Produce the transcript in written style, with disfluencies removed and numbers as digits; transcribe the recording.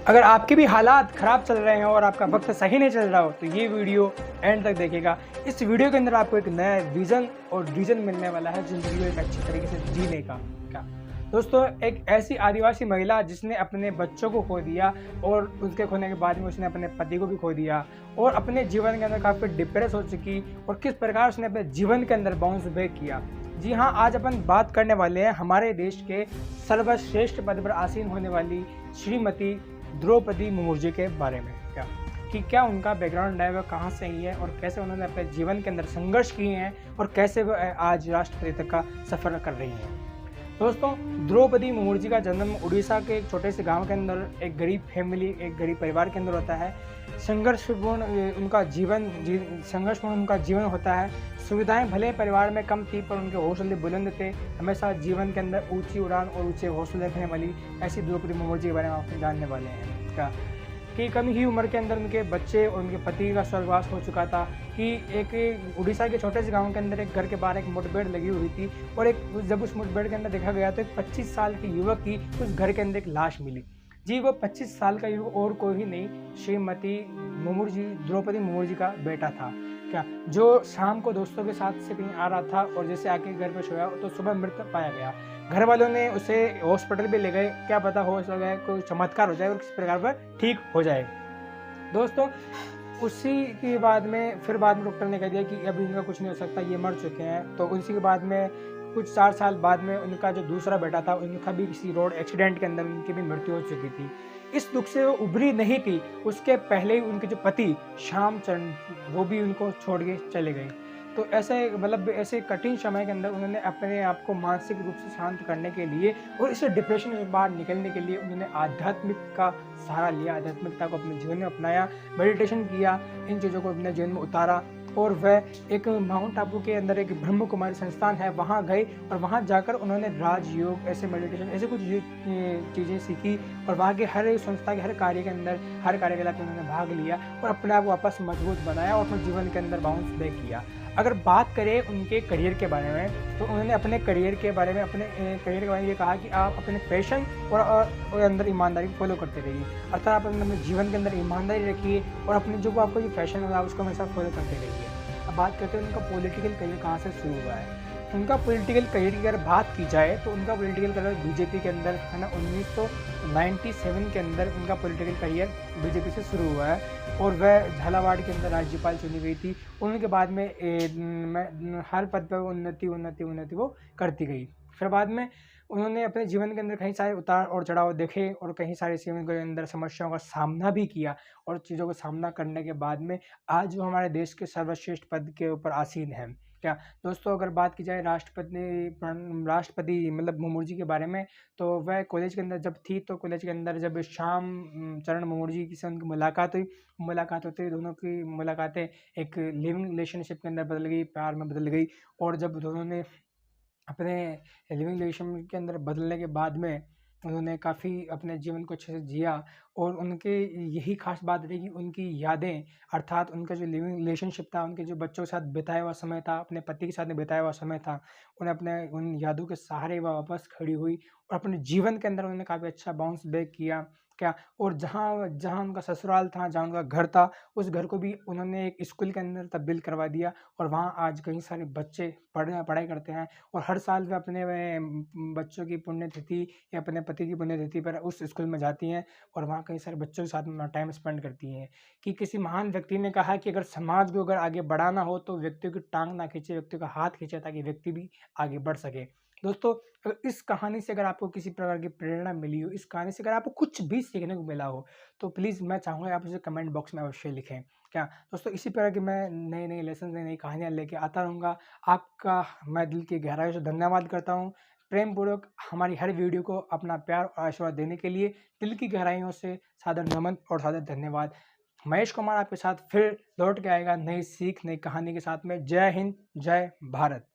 अगर आपके भी हालात ख़राब चल रहे हैं और आपका वक्त सही नहीं चल रहा हो तो ये वीडियो एंड तक देखिएगा। इस वीडियो के अंदर आपको एक नया विज़न और रीज़न मिलने वाला है ज़िंदगी को एक अच्छी तरीके से जीने का। क्या दोस्तों, एक ऐसी आदिवासी महिला जिसने अपने बच्चों को खो दिया और उसके खोने के बाद में उसने अपने पति को भी खो दिया और अपने जीवन के अंदर काफ़ी डिप्रेस हो चुकी और किस प्रकार उसने अपने जीवन के अंदर बाउंस बैक किया। जी हाँ, आज अपन बात करने वाले हैं हमारे देश के सर्वश्रेष्ठ पद पर आसीन होने वाली श्रीमती द्रौपदी मुर्मू जी के बारे में। क्या उनका बैकग्राउंड है, वह कहाँ से आई है और कैसे उन्होंने अपने जीवन के अंदर संघर्ष किए हैं और कैसे वह आज राष्ट्रपति तक का सफ़र कर रही हैं। दोस्तों, द्रौपदी मुर्मू जी का जन्म उड़ीसा के एक छोटे से गांव के अंदर एक गरीब फैमिली, एक गरीब परिवार के अंदर होता है। संघर्षपूर्ण उनका जीवन होता है। सुविधाएं भले परिवार में कम थी पर उनके हौसले बुलंद थे। हमेशा जीवन के अंदर ऊंची उड़ान और ऊंचे हौसले रखने वाली ऐसी द्रौपदी मुर्मू जी के बारे में आप जानने वाले हैं। क्या कि कम ही उम्र के अंदर उनके बच्चे और उनके पति का स्वर्गवास हो चुका था कि एक उड़ीसा के छोटे से गांव के अंदर एक घर के बाहर एक मुठभेड़ लगी हुई थी और जब उस मुठभेड़ के अंदर देखा गया तो एक 25 साल की युवक की उस घर के अंदर एक लाश मिली। जी, वो 25 साल का युवक और कोई ही नहीं, श्रीमती मुर्मू जी, द्रौपदी मुर्मू जी का बेटा था। क्या जो शाम को दोस्तों के साथ से कहीं आ रहा था और जैसे आके घर पे सोया तो सुबह मृत पाया गया। घर वालों ने उसे हॉस्पिटल भी ले गए, क्या पता हो सके कोई चमत्कार हो जाए और किसी प्रकार पर ठीक हो जाए। दोस्तों, उसी के बाद में डॉक्टर ने कह दिया कि अभी इनका कुछ नहीं हो सकता, ये मर चुके हैं। तो उसी के बाद में कुछ 4 साल बाद में उनका जो दूसरा बेटा था उनका भी किसी रोड एक्सीडेंट के अंदर उनकी भी मृत्यु हो चुकी थी। इस दुख से वो उभरी नहीं थी, उसके पहले ही उनके जो पति श्यामचरण वो भी उनको छोड़ के चले गए। तो ऐसे कठिन समय के अंदर उन्होंने अपने आप को मानसिक रूप से शांत करने के लिए और इस डिप्रेशन से बाहर निकलने के लिए उन्होंने आध्यात्मिक का सहारा लिया, आध्यात्मिकता को अपने जीवन में अपनाया, मेडिटेशन किया, इन चीज़ों को अपने जीवन में उतारा और वह एक माउंट आबू के अंदर एक ब्रह्म कुमारी संस्थान है, वहाँ गए और वहाँ जाकर उन्होंने राजयोग, ऐसे मेडिटेशन, ऐसे कुछ चीज़ें सीखी और वहाँ के हर एक संस्था के हर कार्य के अंदर, हर कार्यकलाप में उन्होंने भाग लिया और अपने आप को वापस मजबूत बनाया और अपने जीवन के अंदर बाउंस बैक किया। अगर बात करें उनके करियर के बारे में तो उन्होंने अपने करियर के बारे में ये कहा कि आप अपने पैशन और अंदर ईमानदारी को फॉलो करते रहिए। अर्थात आप अपने जीवन के अंदर ईमानदारी रखिए और अपने जो आपको जो पैशन होगा उसको हमेशा फॉलो करते रहिए। अब बात करते हैं उनका पॉलिटिकल करियर कहाँ से शुरू हुआ है। उनका पॉलिटिकल करियर की अगर बात की जाए तो उनका पॉलिटिकल करियर बीजेपी के अंदर है ना, 1997 के अंदर उनका पॉलिटिकल करियर बीजेपी से शुरू हुआ है और वह झालावाड़ के अंदर राज्यपाल चुनी गई थी। उनके बाद में हर पद पर उन्नति वो करती गई। फिर बाद में उन्होंने अपने जीवन के अंदर कई सारे उतार और चढ़ाव देखे और कई सारे जीवन के अंदर समस्याओं का सामना भी किया और चीज़ों का सामना करने के बाद में आज वो हमारे देश के सर्वश्रेष्ठ पद के ऊपर आसीन है। क्या दोस्तों, अगर बात की जाए राष्ट्रपति मतलब मुर्मू जी के बारे में तो वह कॉलेज के अंदर जब थी तो कॉलेज के अंदर जब श्याम चरण मुर्मू जी से उनकी मुलाकात होती दोनों की मुलाकातें एक लिविंग रिलेशनशिप के अंदर बदल गई, प्यार में बदल गई और जब दोनों ने अपने लिविंग रिलेशन के अंदर बदलने के बाद में उन्होंने काफ़ी अपने जीवन को अच्छे से जिया और उनके यही खास बात रही कि उनकी यादें, अर्थात उनका जो लिविंग रिलेशनशिप था, उनके जो बच्चों के साथ बिताया हुआ समय था, अपने पति के साथ बिताया हुआ समय था, उन्हें अपने उन यादों के सहारे वह वापस खड़ी हुई और अपने जीवन के अंदर उन्होंने काफ़ी अच्छा बाउंस बैक किया। क्या और जहाँ जहाँ उनका ससुराल था, जहाँ उनका घर था, उस घर को भी उन्होंने एक स्कूल के अंदर तब्दील करवा दिया और वहाँ आज कई सारे बच्चे पढ़ाई करते हैं और हर साल वे अपने बच्चों की पुण्यतिथि या अपने पति की पुण्यतिथि पर उस स्कूल में जाती हैं और वहाँ कई सारे बच्चों के साथ में टाइम स्पेंड करती हैं। कि किसी महान व्यक्ति ने कहा कि अगर समाज को अगर आगे बढ़ाना हो तो व्यक्तियों की टांग ना खींचे, व्यक्तियों का हाथ खींचे ताकि व्यक्ति भी आगे बढ़ सके। दोस्तों, अगर इस कहानी से अगर आपको किसी प्रकार की प्रेरणा मिली हो, इस कहानी से अगर आपको कुछ भी सीखने को मिला हो तो प्लीज़ मैं चाहूँगा आप उसे कमेंट बॉक्स में अवश्य लिखें। क्या दोस्तों, इसी प्रकार की मैं नई लेसन, नई कहानियाँ लेके आता रहूँगा। आपका मैं दिल की गहराई से धन्यवाद करता हूँ। प्रेम पूर्वक हमारी हर वीडियो को अपना प्यार और आशीर्वाद देने के लिए दिल की गहराइयों से सादर नमन और सादर धन्यवाद। महेश कुमार आपके साथ फिर लौट के आएगा नई सीख, नई कहानी के साथ में। जय हिंद, जय भारत।